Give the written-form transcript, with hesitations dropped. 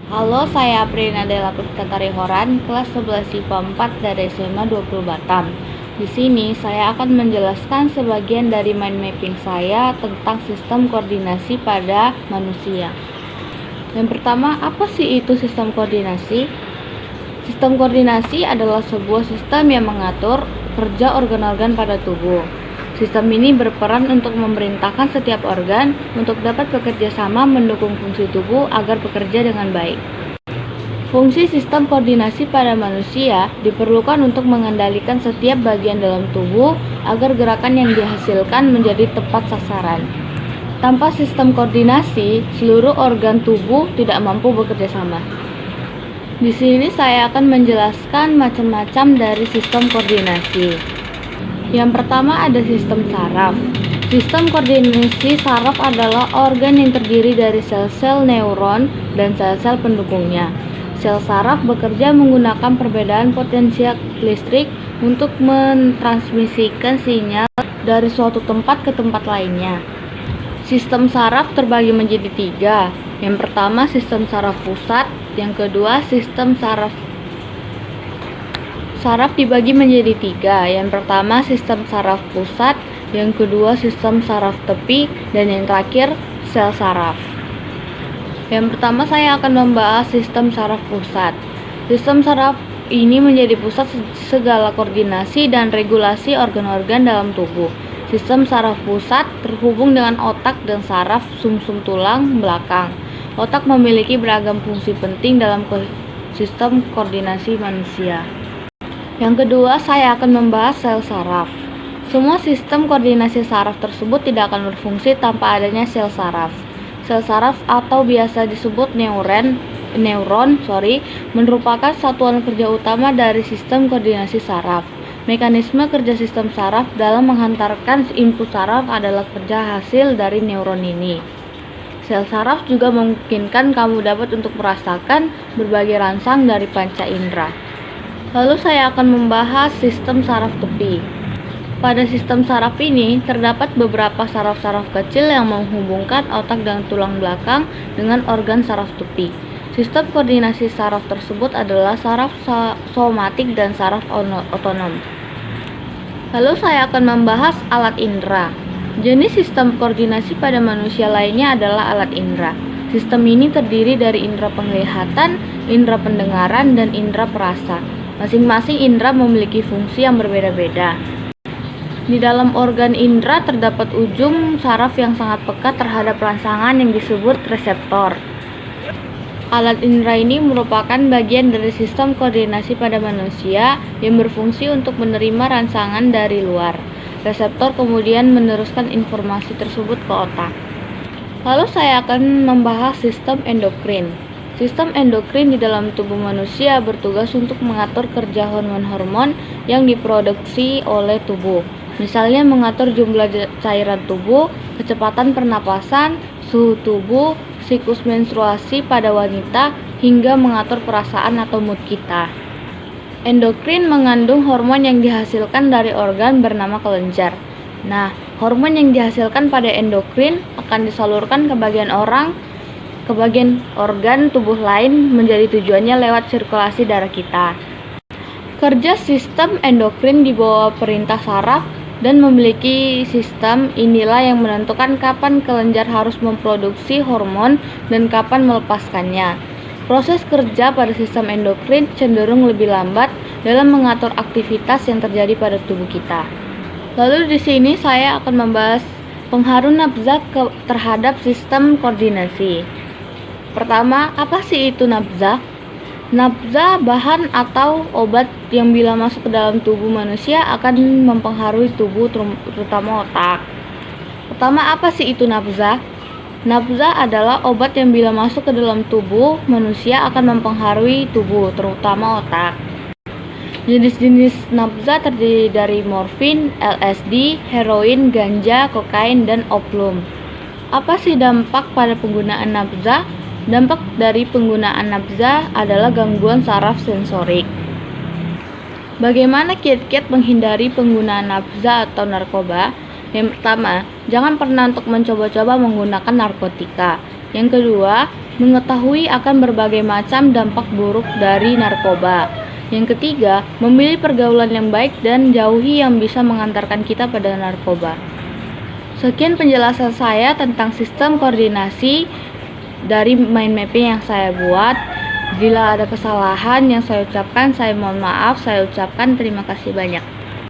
Halo, saya Aprina Della Puspitari Horan, kelas 11 IPA 4 dari SMA 20 Batam. Di sini saya akan menjelaskan sebagian dari mind mapping saya tentang sistem koordinasi pada manusia. Yang pertama, apa sih itu sistem koordinasi? Sistem koordinasi adalah sebuah sistem yang mengatur kerja organ-organ pada tubuh. Sistem ini berperan untuk memerintahkan setiap organ untuk dapat bekerja sama mendukung fungsi tubuh agar bekerja dengan baik. Fungsi sistem koordinasi pada manusia diperlukan untuk mengendalikan setiap bagian dalam tubuh agar gerakan yang dihasilkan menjadi tepat sasaran. Tanpa sistem koordinasi, seluruh organ tubuh tidak mampu bekerja sama. Di sini saya akan menjelaskan macam-macam dari sistem koordinasi. Yang pertama ada sistem saraf. Sistem koordinasi saraf adalah organ yang terdiri dari sel-sel neuron dan sel-sel pendukungnya. Sel saraf bekerja menggunakan perbedaan potensial listrik untuk mentransmisikan sinyal dari suatu tempat ke tempat lainnya. Sistem saraf terbagi menjadi tiga. Yang pertama sistem saraf pusat, yang kedua sistem saraf dibagi menjadi tiga. Yang pertama sistem saraf pusat, yang kedua sistem saraf tepi, dan yang terakhir sel saraf. Yang pertama saya akan membahas sistem saraf pusat. Sistem saraf ini menjadi pusat segala koordinasi dan regulasi organ-organ dalam tubuh. Sistem saraf pusat terhubung dengan otak dan saraf sumsum tulang belakang. Otak memiliki beragam fungsi penting dalam sistem koordinasi manusia. Yang kedua, saya akan membahas sel saraf. Semua sistem koordinasi saraf tersebut tidak akan berfungsi tanpa adanya sel saraf. Sel saraf atau biasa disebut neuron, merupakan satuan kerja utama dari sistem koordinasi saraf. Mekanisme kerja sistem saraf dalam menghantarkan input saraf adalah kerja hasil dari neuron ini. Sel saraf juga memungkinkan kamu dapat untuk merasakan berbagai rangsang dari panca indera. Lalu saya akan membahas sistem saraf tepi. Pada sistem saraf ini terdapat beberapa saraf-saraf kecil yang menghubungkan otak dan tulang belakang dengan organ saraf tepi. Sistem koordinasi saraf tersebut adalah saraf somatik dan saraf otonom. Lalu saya akan membahas alat indera. Jenis sistem koordinasi pada manusia lainnya adalah alat indera. Sistem ini terdiri dari indera penglihatan, indera pendengaran, dan indera perasa. Masing-masing indera memiliki fungsi yang berbeda-beda. Di dalam organ indera terdapat ujung saraf yang sangat peka terhadap rangsangan yang disebut reseptor. Alat indera ini merupakan bagian dari sistem koordinasi pada manusia yang berfungsi untuk menerima rangsangan dari luar. Reseptor kemudian meneruskan informasi tersebut ke otak. Lalu saya akan membahas sistem endokrin. Sistem endokrin di dalam tubuh manusia bertugas untuk mengatur kerja hormon-hormon yang diproduksi oleh tubuh. Misalnya mengatur jumlah cairan tubuh, kecepatan pernapasan, suhu tubuh, siklus menstruasi pada wanita, hingga mengatur perasaan atau mood kita. Endokrin mengandung hormon yang dihasilkan dari organ bernama kelenjar. Nah, hormon yang dihasilkan pada endokrin akan disalurkan ke bagian organ tubuh lain menjadi tujuannya lewat sirkulasi darah kita. Kerja sistem endokrin di bawah perintah saraf dan memiliki sistem inilah yang menentukan kapan kelenjar harus memproduksi hormon dan kapan melepaskannya. Proses kerja pada sistem endokrin cenderung lebih lambat dalam mengatur aktivitas yang terjadi pada tubuh kita. Lalu di sini saya akan membahas pengaruh nafza terhadap sistem koordinasi. Pertama, apa sih itu nafza? Nafza bahan atau obat yang bila masuk ke dalam tubuh manusia akan mempengaruhi tubuh, terutama otak. Pertama, apa sih itu nafza? Nafza adalah obat yang bila masuk ke dalam tubuh manusia akan mempengaruhi tubuh, terutama otak. Jenis-jenis nafza terdiri dari morfin, LSD, heroin, ganja, kokain, dan opium. Apa sih dampak pada penggunaan nafza? Dampak dari penggunaan nafza adalah gangguan saraf sensorik. Bagaimana kiat-kiat menghindari penggunaan nafza atau narkoba? Yang pertama, jangan pernah untuk mencoba-coba menggunakan narkotika. Yang kedua, mengetahui akan berbagai macam dampak buruk dari narkoba. Yang ketiga, memilih pergaulan yang baik dan jauhi yang bisa mengantarkan kita pada narkoba. Sekian penjelasan saya tentang sistem koordinasi dari mind mapping yang saya buat. Bila ada kesalahan yang saya ucapkan, saya mohon maaf. Saya ucapkan terima kasih banyak.